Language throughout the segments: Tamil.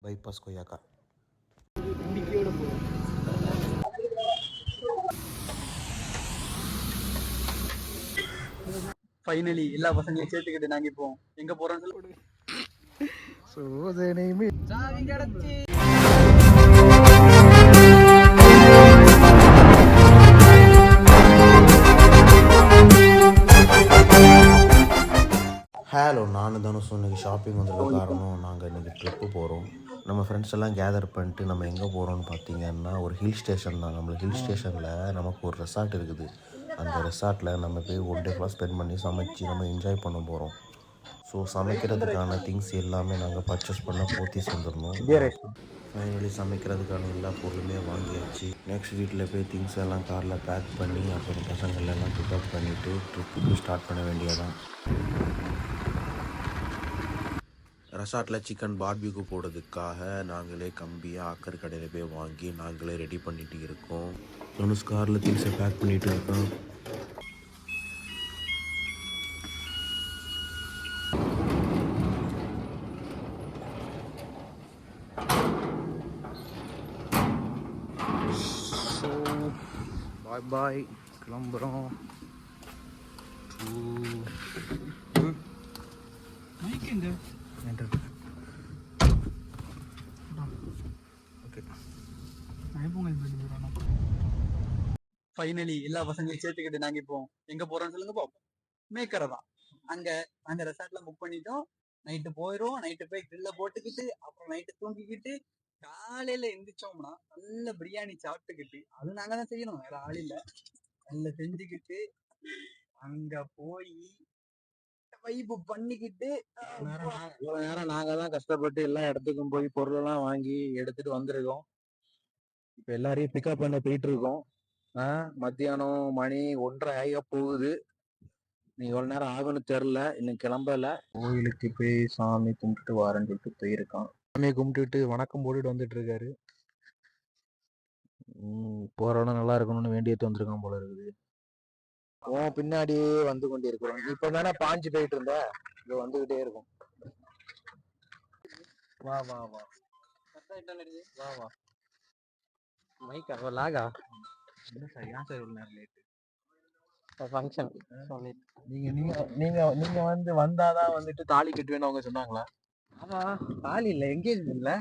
bypass கொய்யாக்கா. ஃபைனலி எல்லா பசங்களையும் சேர்த்துக்கிட்டு நாங்க இப்போ எங்க போறோம்னு சொல்லி சோதனை சாவி கிடச்சி. ஹலோ, நானும் தனுஷ் இன்றைக்கி ஷாப்பிங் வந்திருக்க காரணம் நாங்கள் இன்றைக்கி ட்ரிப்பு போகிறோம். நம்ம ஃப்ரெண்ட்ஸ் எல்லாம் கேதர் பண்ணிட்டு நம்ம எங்கே போகிறோம்னு பார்த்தீங்கன்னா ஒரு ஹில் ஸ்டேஷன் தான். நம்மளுக்கு ஹில் ஸ்டேஷனில் நமக்கு ஒரு ரெசார்ட் இருக்குது. அந்த ரெசார்ட்டில் நம்ம போய் ஒன் டே ஃபுல்லாக ஸ்பெண்ட் பண்ணி சமைச்சு நம்ம என்ஜாய் பண்ண போகிறோம். ஸோ சமைக்கிறதுக்கான திங்ஸ் எல்லாமே நாங்கள் பர்ச்சேஸ் பண்ண போத்தீஸ் வந்துடணும். ஃபைனலி சமைக்கிறதுக்கான எல்லா பொருளுமே வாங்கியாச்சு. நெக்ஸ்ட் வீட்டில் போய் திங்ஸ் எல்லாம் காரில் பேக் பண்ணி அப்புறம் பசங்களெல்லாம் பிக்கப் பண்ணிவிட்டு ட்ரிப்புக்கு ஸ்டார்ட் பண்ண வேண்டியதான். ரெசார்ட்டில் சிக்கன் பார்பிக்யூ போடுறதுக்காக நாங்களே கம்பியாக ஆக்கர் கடையில் போய் வாங்கி நாங்களே ரெடி பண்ணிட்டு இருக்கோம். தனுஷ் காரில் திங்ஸை பேக் பண்ணிகிட்டு இருக்கோம். பாய் பாய், கிளம்புறோம். ஃபைனலி எல்லா பசங்களையும் சேர்த்துக்கிட்டு நாங்க இப்போ எங்க போறோம்னு சொல்லுங்க பாப்போம். மேக்கரை தான். அங்க ரெசார்ட்ல புக் பண்ணிட்டோம். நைட்டு போயிடும். நைட்டு போய் கிரில்ல போட்டுக்கிட்டு அப்புறம் நைட்டு தூங்கிக்கிட்டு காலையில எந்திரிச்சோம்னா நல்ல பிரியாணி சாப்பிட்டுக்கிட்டு, அது நாங்க தான் செய்யணும், வேற ஆள் இல்ல. நல்ல செஞ்சுக்கிட்டு அங்க போய் வைப்பு பண்ணிக்கிட்டு இவ்வளோ நேரம் நாங்கள் தான் கஷ்டப்பட்டு எல்லா இடத்துக்கும் போய் பொருளெல்லாம் வாங்கி எடுத்துட்டு வந்திருக்கோம். இப்போ எல்லாரையும் பிக்கப் பண்ண போயிட்டு இருக்கோம். மத்தியானம் மணி 1:30 ஆக போகுது. நீ எவ்வளோ நேரம் ஆகும்னு தெரில, இன்னும் கிளம்பல. கோயிலுக்கு போய் சாமி கும்பிட்டுட்டு வரேன்னு சொல்லிட்டு போயிருக்கான். சாமியை கும்பிட்டுட்டு வணக்கம் போட்டுட்டு வந்துட்டு இருக்காரு. போற இடம் நல்லா இருக்கணும்னு வேண்டியது வந்திருக்கான் போல இருக்குது. பின்னாடியே வந்து கொண்டே இருக்கிறோம். இப்ப தானே பாஞ்சு போயிட்டு இருந்த, இங்க வந்துகிட்டே இருக்கும். வா வா வா வா வா. மைக்கா லாகா என்ன சார், ஏன் சார் இவ்வளவு நேரம் லேட்டு? ஃபங்க்ஷன் நீங்க நீங்க நீங்க நீங்க வந்து வந்தாதான் வந்துட்டு தாலி கட்டுவேன்னு அவங்க சொன்னாங்களா? ஆமா, தாலி இல்ல, எங்கேஜ்மென்ட்ல.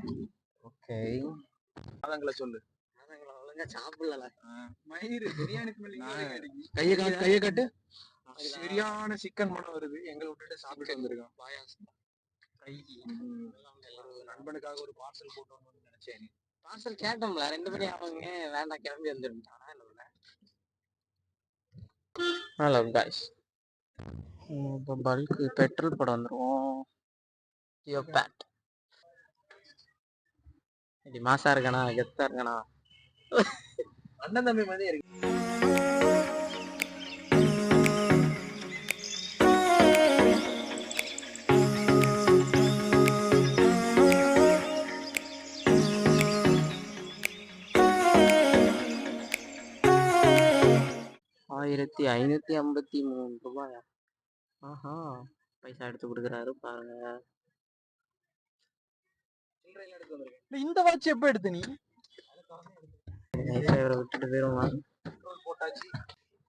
ஓகே, அதங்களை சொல்லு. சாப்பிடல மயிறு பிரியாணி கையை கட்டு. சரியான சிக்கன் மனம் வருது. எங்களை விட்டுட்டு சாப்பிட்டு வந்திருக்கோம். ஒரு நண்பனுக்காக ஒரு பார்சல் போட்டு வரணும்னு நினைச்சேன். பார்சல் கேட்டோம்ல 2 மணி அவங்க வேண்டாம் கிளம்பி வந்துருந்தானா. ஹலோ காய்ஸ், இப்போ பல்க் பெட்ரோல் போட வந்துருவோம். பேட் இப்படி மாசா இருக்கானா, கெத்தா இருக்கானா, அண்ணன் தம்பி மாதிரி இருக்கு. $1553. ஆஹா, பைசா எடுத்து கொடுக்குறாரு பாருங்க. இந்த வாட்ச் எப்ப எடுத்த நீ? விட்டுட்டு போயிருமா. போட்டாச்சு.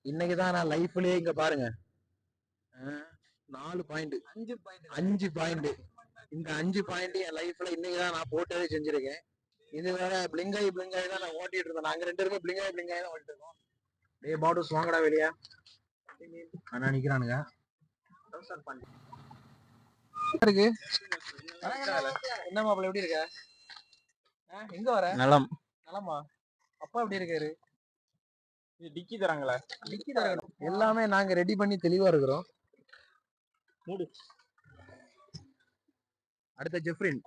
இன்னைக்குதான் நான் லைஃப்லயே இங்க பாருங்க 4 பாயிண்ட் 5 பாயிண்ட். இந்த 5 பாயிண்ட் என் லைஃப்ல இன்னைக்குதான் நான் போட்டதே செஞ்சிருக்கேன். இது வேற பிளிங்காய் தான் நான் ஓட்டிட்டு இருந்தேன். நாங்க 2 பேருமே பிளிங்காய் தான் ஓட்டிட்டு இருக்கோம். டே பாடுஸ் வாங்கடா வெளியா. அண்ணா நிக்கிறானுங்க. இருக்கு என்ன மாப்பிள்ள, எப்படி இருக்க? எங்க வர? நலமா? அப்பா எப்படி இருக்காரு? டிக்கி தராங்களா? டிக்கி தராங்க. எல்லாமே நாங்க ரெடி பண்ணி தெளிவா இருக்கிறோம். அடுத்த ஜெஃப்ரின்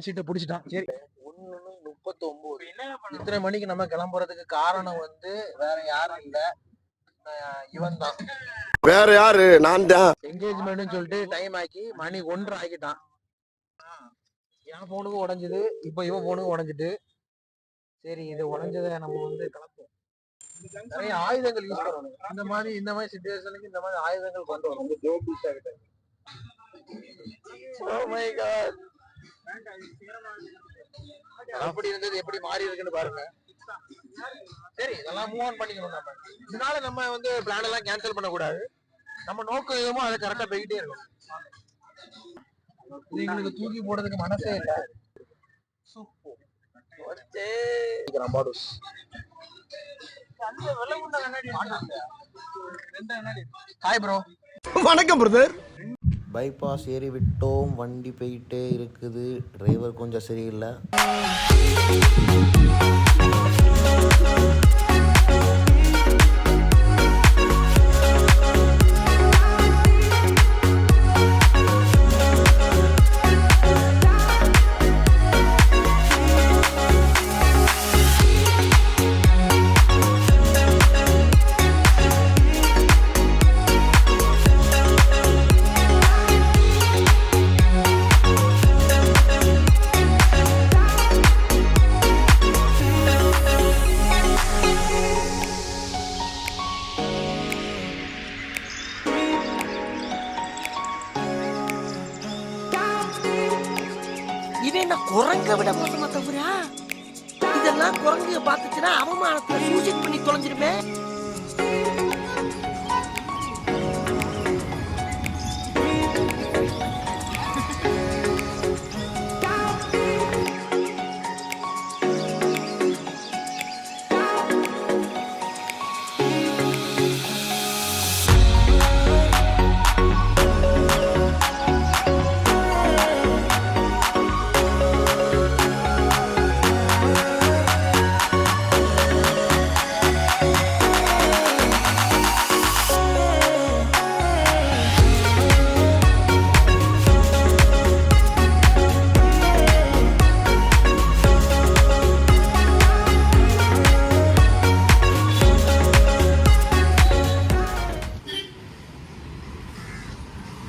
சீட்டை புடிச்சிட்டான். சரி, 1:39. இத்தனை மணிக்கு நம்ம கிளம்புறதுக்கு காரணம் வந்து வேற யாரும் இல்ல, இவன் தான். வேற யாரு? நான் தான். என்கேஜ்மெண்ட் சொல்லிட்டு டைம் ஆக்கி மணி 1:30 ஆக்கிட்டான். என் போனுக்கு உடஞ்சது, இப்ப இவன் போனுக்கு உடஞ்சிட்டு. சரி, இது உடஞ்சதை நம்ம வந்து கலப்போம். நிறைய ஆயுதங்கள் யூஸ் பண்ணணும். இந்த மாதிரி சிச்சுவேஷனுக்கு இந்த மாதிரி ஆயுதங்கள் கொண்டு வரணும். Oh my god. அப்படி இருந்தது எப்படி மாறி இருக்குன்னு பாருங்க. சரி இதெல்லாம் மூவ் ஆன் பண்ணிக்கணும். நம்ம இதனால நம்ம வந்து பிளான் எல்லாம் கேன்சல் பண்ணக்கூடாது. நம்ம நோக்கம் எதுமோ அதை கரெக்டா போய்கிட்டே இருக்கும். எங்களுக்கு தூக்கி போடுறதுக்கு மனசே இல்லை. Hi bro. வணக்கம் பிரதர். பைபாஸ் ஏறி விட்டோம், வண்டி போயிட்டே இருக்குது, டிரைவர் கொஞ்சம் சரியில்லை. இவன் என்ன குரங்க விட மோசமா தவிரா? இதெல்லாம் குரங்கு பார்த்துச்சுன்னா அவமானத்துல சூசைட் பண்ணி தொலைஞ்சிருமே.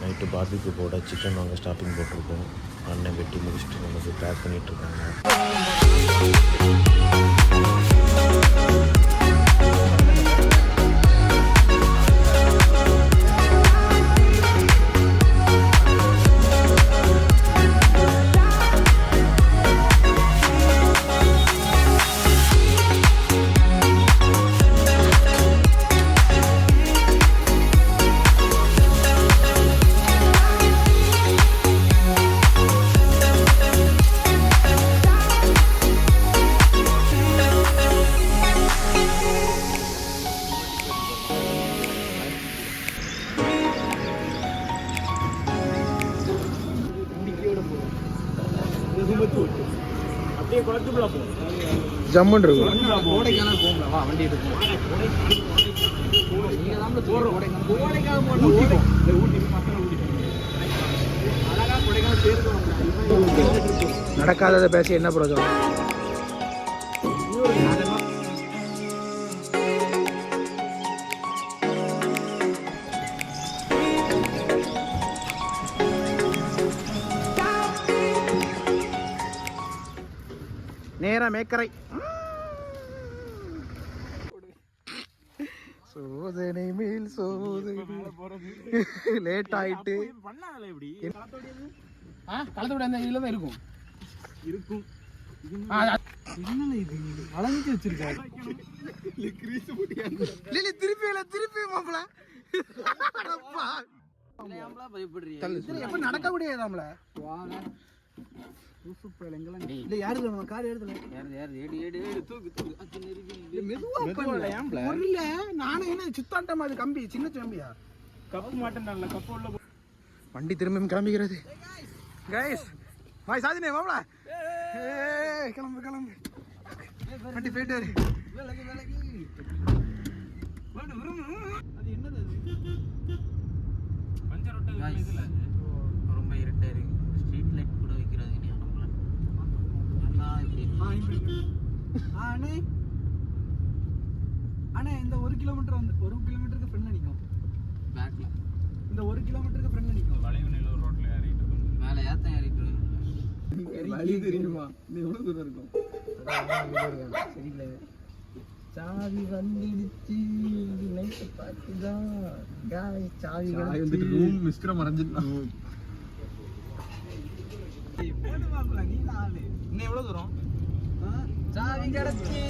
நைட்டு பார்பிக்யூ போட சிக்கன் வாங்க ஸ்டாப்பிங் போட்டிருக்கோம். அண்ணன் வெட்டி முடிச்சுட்டு நமக்கு பேக் பண்ணிகிட்ருக்காங்க. ஜம்முன் இருக்கும். கோடைக்கானல் போகலாம், வா வண்டி எடுப்போம். நடக்காததை பேசி என்ன பிரயோஜனம்? நேரா மேக்கரை சோதனை மேல் சோதனை. லேட் ஆயிட்டு களத்தை விட அந்த இதுல தான் இருக்கும் இருக்கும். வளைஞ்சு வச்சிருக்காரு. திருப்பி மாப்பிள எப்ப நடக்க முடியாதாம்ல. வண்டி திரும்ப கிளம்பிக்கிறது. கிளம்பு கிளம்பு வண்டி போயிட்டாரு. ரொம்ப இருட்டா இருக்கு. ஸ்ட்ரீட் லைட் கூட வைக்கிறாங்க. அண்ணா இந்த 1 கிலோமீட்டர் வந்து 1 கிலோமீட்டருக்கு ஃப்ரெண்ட்ல நிக்கும். பேக்ல இந்த 1 கிலோமீட்டருக்கு ஃப்ரெண்ட்ல நிக்கும். வளைவுநல்லூர் ரோட்ல ஏறிட்டு மேல ஏத்த ஏறிட்டு வழி தெரியுமா? இது எவ்வளவு தூரம் இருக்கும்? சரியில்லை. சாவி வந்துடுச்சு. நைட் பார்த்துதான் சாவி வந்துட்டு ரூம் மிஸ்டர் மறைஞ்சிட்டான். இன்னும் எவ்வளவு தூரம் சாவி கிடச்சி